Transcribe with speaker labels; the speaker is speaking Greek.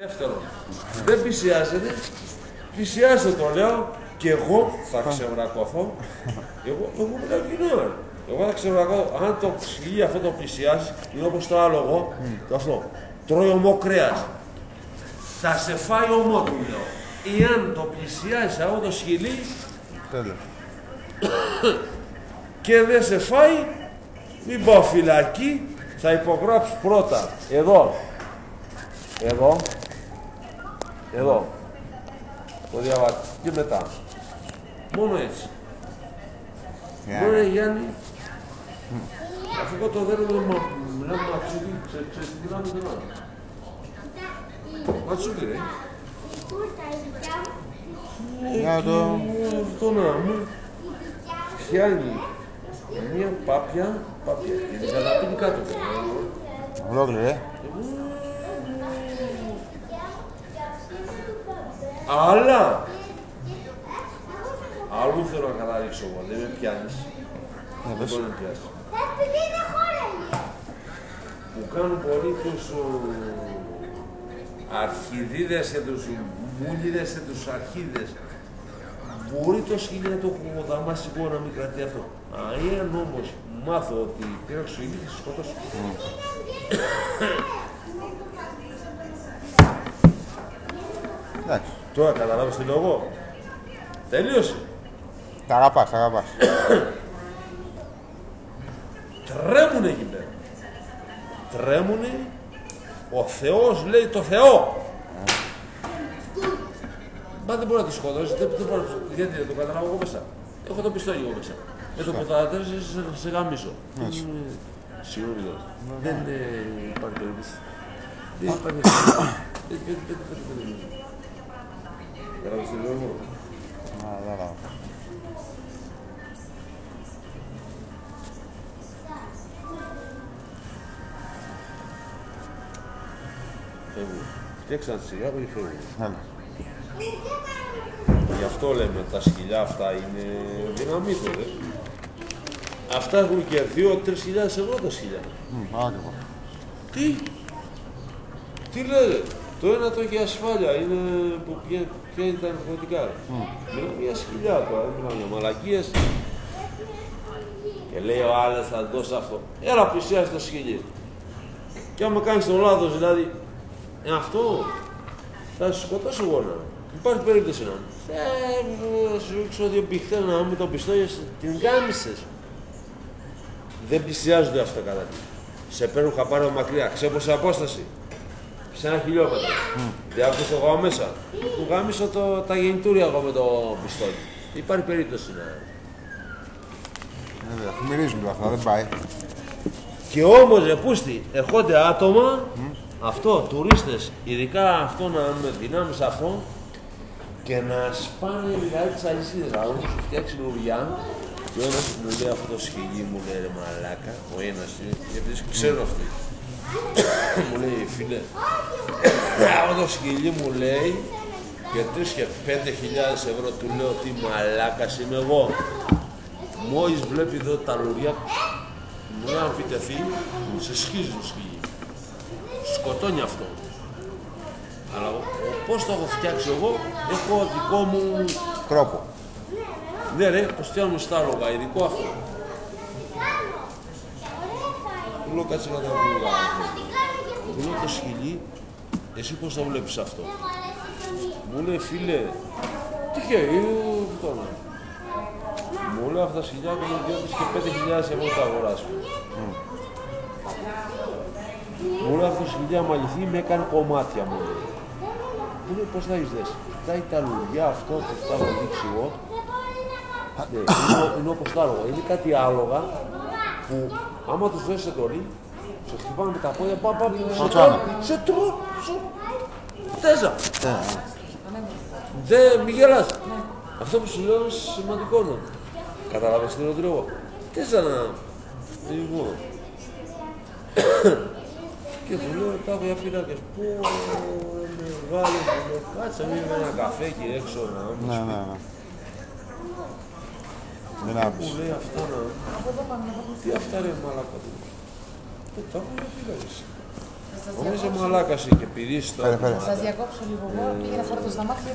Speaker 1: Δεύτερον, δεν πλησιάζεται, πλησιάζεται το λέω και εγώ θα ξεβρακωθώ. Εγώ μιλάω κοινό. Εγώ θα ξεβρακωθώ. Αν το σκυλί αυτό το πλησιάζει, είναι όπως το άλλο εγώ, το αυτό. Τρώει ομό κρέας. Θα σε φάει ομό του λέω. Εάν το πλησιάζει αυτό το σκυλί και δεν σε φάει, μην πάω φυλακή, θα υπογράψω πρώτα εδώ. Εδώ, το διαβάτη και μετά. Μόνο έτσι. Μόνο Γιάννη, αφού εγώ το δέρνω μιλάμε ματσούκι, ξέρεις τι μιλάμε δεν άλλο. Ματσούκι ρε. Αυτό να μου πιάνει μια πάπια, και την καταπίνει κάτω.
Speaker 2: Ολόκληρη ρε.
Speaker 1: Αλλά αλλού θέλω να καταλήξω εγώ, δεν με πιάνεις. Δεν μπορεί να με πιάσει. Που κάνουν πολύ τους αρχιδίδες και τους μούλιδες και τους αρχίδες. Μπορεί το σκυλί να το δαμάσει εγώ να μην κρατεί αυτό. Εάν όμως μάθω ότι πήρα το σκυλί θα σκοτώσω.
Speaker 2: Εντάξει.
Speaker 1: Τώρα καταλάβεις τι λέω εγώ. Τελείωσε.
Speaker 2: Τα αγαπάς, τα αγαπάς.
Speaker 1: Τρέμουνε εκεί πέρα. Τρέμουνε. Ο Θεός λέει το Θεό. Μα δεν μπορεί να τη σκοτώσει. Γιατί δεν το καταλάβω εγώ μέσα. Έχω το πιστόλι εγώ μέσα. Με το που θα τρέσεις σε γαμίσω. Συγγνώμη λέω. Δεν υπάρχει περίπτωση. Δεν υπάρχει περίπτωση. Κατάλαβες τι λέω εγώ.
Speaker 2: Δεν.
Speaker 1: Φεύγουν. Φτιάξαν σιγά και φεύγουν.
Speaker 2: Ναι.
Speaker 1: Γι' αυτό λέμε τα σκυλιά αυτά είναι δυναμίτοδες. Αυτά έχουν κερδίσει 3.000 ευρώ τα σκυλιά.
Speaker 2: Άκριβα.
Speaker 1: Τι λέτε. Το ένα το έχει ασφάλεια, είναι που πιάνει τα ναρκωτικά. Μιλάμε μια σκυλιά τώρα, δεν μιλάμε για μαλακίες. Και λέει ο άλλος θα δώσει αυτό. Έλα πλησιάζει το σκυλί. Και άμα κάνεις το λάθος δηλαδή, αυτό θα σου σκοτώσω εγώ να. Υπάρχει περίπτωση να. Σου ρίξω δύο πιχτές να με το πιστόλι, την γάμισες. Δεν πλησιάζονται αυτά κατά τι. Σε παίρνουν χαπάρο μακριά, ξέπωσε απόσταση. Σε 1 χιλιόμετρο. Δεν άκουσα εγώ μέσα. Του γάμισα τα γεννητούρια εγώ με το πιστόλι. Υπάρχει περίπτωση να.
Speaker 2: Αφού μυρίζουν το αυτά, δεν πάει.
Speaker 1: Και όμως πούστη, ερχόνται άτομα, αυτό, τουρίστες, ειδικά αυτό να με δυνάμεις αυτό, και να σπάνε δηλαδή τις αλυσίδες. Να σου φτιάξει λουριά, και ο ένας μου λέει αυτό το σκυλί μου λέει ρε μαλάκα, ο ένας, γιατί ξέρω αυτοί. Μου λέει φίλε, αυτό το σκυλί μου λέει και 3 και 5.000 ευρώ. Του λέω τι μαλάκας είμαι εγώ. Μόλις βλέπει εδώ τα λουριά, μου λέει αν φυτεθεί, σε σκίζει το σκυλί. Σκοτώνει αυτό. Αλλά πώς το έχω φτιάξει εγώ, έχω δικό μου
Speaker 2: τρόπο.
Speaker 1: Ναι ρε, πως φτιάχνουμε στάλογα, ειδικό αυτό. Του λέω κάτσε να τα βγάλω. Του λέω το σκυλί, εσύ πώς το βλέπεις αυτό. Μου λέει φίλε, τυχαίει, τώρα. Μου λέει αυτά τα σκυλιά έχουν 2.000 και 5.000 ευρώ τα αγοράσουν. Μου λέει αυτό το σκυλιά μαλλιθεί με έκανε κομμάτια μου λέει. Μου λέει πώς θα έχεις δέσει. Κοιτάει τα λουριά αυτό που θα έχω δείξει εγώ. Είναι όπως τα άλογα. Είναι κάτι άλογα που άμα τους δώσεις εντολή, σε χτυπάνε με τα πόδια, σε τρώνε, τέζα. Μη γελάς. Αυτό που σου λέω είναι σημαντικό να. Καταλάβες τι είναι εγώ. Τέζα να. Λοιπόν. Και του λέω, τα έχω για φυλάκες. Πω, μεγάλο, κάτσε να με ένα καφέ εκεί έξω να μου πει. Μου λέει αυτά να. Τι αυτά ρε μαλάκα του. Τα έχω για φυλάκες. Νομίζω μαλάκας και πηδήσει τώρα.
Speaker 2: Φέρε.
Speaker 3: Σας διακόψω λίγο εγώ. Πήγα να φάρω το σταμάχι.